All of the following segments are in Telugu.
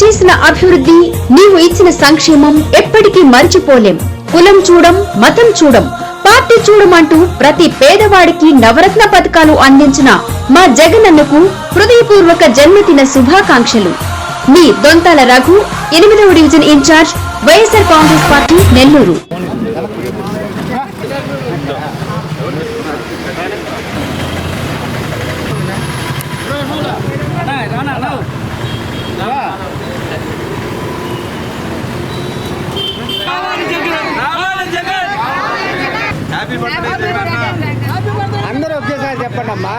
చేసిన అభివృద్ధి, నీవు ఇచ్చిన సంక్షేమం ఎప్పటికీ మర్చిపోలేం. కులం చూడం, మతం చూడం, పార్టీ చూడమంటూ ప్రతి పేదవాడికి నవరత్న పథకాలు అందించిన మా జగనన్నకు హృదయపూర్వక జన్మదిన శుభాకాంక్షలు. మీ దొంతాల రఘు, 8వ division in charge, YSR Congress party, Nellore. అందరూ ఒకేసారి చెప్పండి అమ్మా.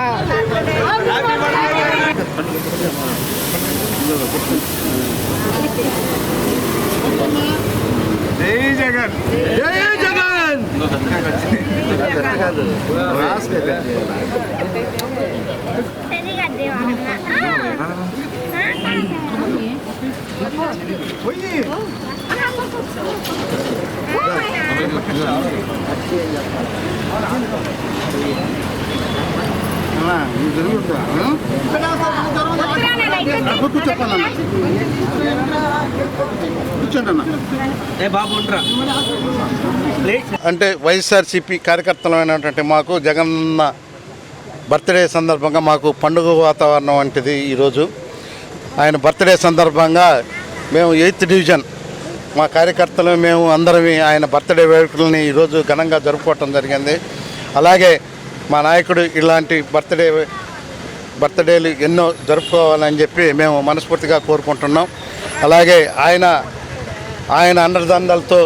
జై జగన్, జై జగన్. అంటే వైఎస్ఆర్సీపీ కార్యకర్తలమైనటువంటి మాకు జగనన్న బర్త్డే సందర్భంగా మాకు పండుగ వాతావరణం వంటిది. ఈరోజు ఆయన బర్త్డే సందర్భంగా మేము 8th డివిజన్ మా కార్యకర్తలు మేము అందరం ఆయన బర్త్డే వేడుకలని ఈరోజు ఘనంగా జరుపుకోవటం జరిగింది. అలాగే మా నాయకుడు ఇలాంటి బర్త్డేలు ఎన్నో జరుపుకోవాలని చెప్పి మేము మనస్ఫూర్తిగా కోరుకుంటున్నాం. అలాగే ఆయన అండదండలతో,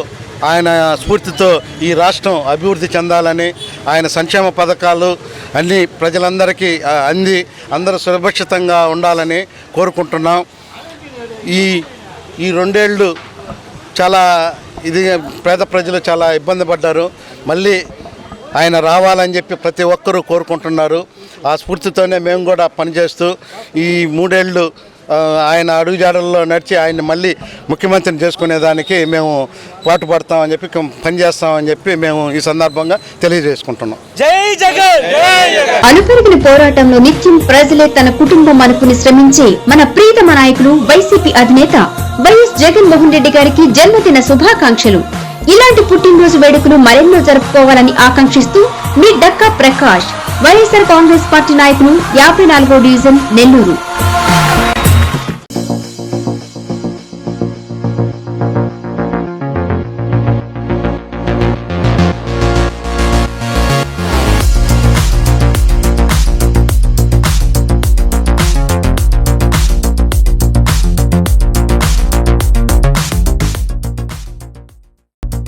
ఆయన స్ఫూర్తితో ఈ రాష్ట్రం అభివృద్ధి చెందాలని, ఆయన సంక్షేమ పథకాలు అన్నీ ప్రజలందరికీ అంది అందరూ సురక్షితంగా ఉండాలని కోరుకుంటున్నాం. ఈ 2 ఏళ్ళు చాలా పేద ప్రజలు చాలా ఇబ్బంది పడ్డారు. మళ్ళీ ఆయన రావాలని చెప్పి ప్రతి ఒక్కరూ కోరుకుంటున్నారు. ఆ స్ఫూర్తితోనే మేము కూడా పనిచేస్తూ ఈ 3 ఏళ్ళు ఆయన అడుగుజాడల్లో నడిచి ఆయన మళ్ళీ ముఖ్యమంత్రిని చేసుకునేదానికి మేము పాటుపడతామని చెప్పి పనిచేస్తామని చెప్పి మేము ఈ సందర్భంగా తెలియజేసుకుంటున్నాం. జై జగన్. అనుపెరిగిన పోరాటంలో నిత్యం ప్రజలే తన కుటుంబం అనుకుని శ్రమించే మన ప్రీతమ నాయకులు వైసీపీ అధినేత వైఎస్ జగన్మోహన్ రెడ్డి గారికి జన్మదిన శుభాకాంక్షలు. ఇలాంటి పుట్టినరోజు వేడుకలు మరెన్నో జరుపుకోవాలని ఆకాంక్షిస్తూ మీ డక్కా ప్రకాష్, వైఎస్ఆర్ కాంగ్రెస్ పార్టీ నాయకులు, 54వ డివిజన్, నెల్లూరు.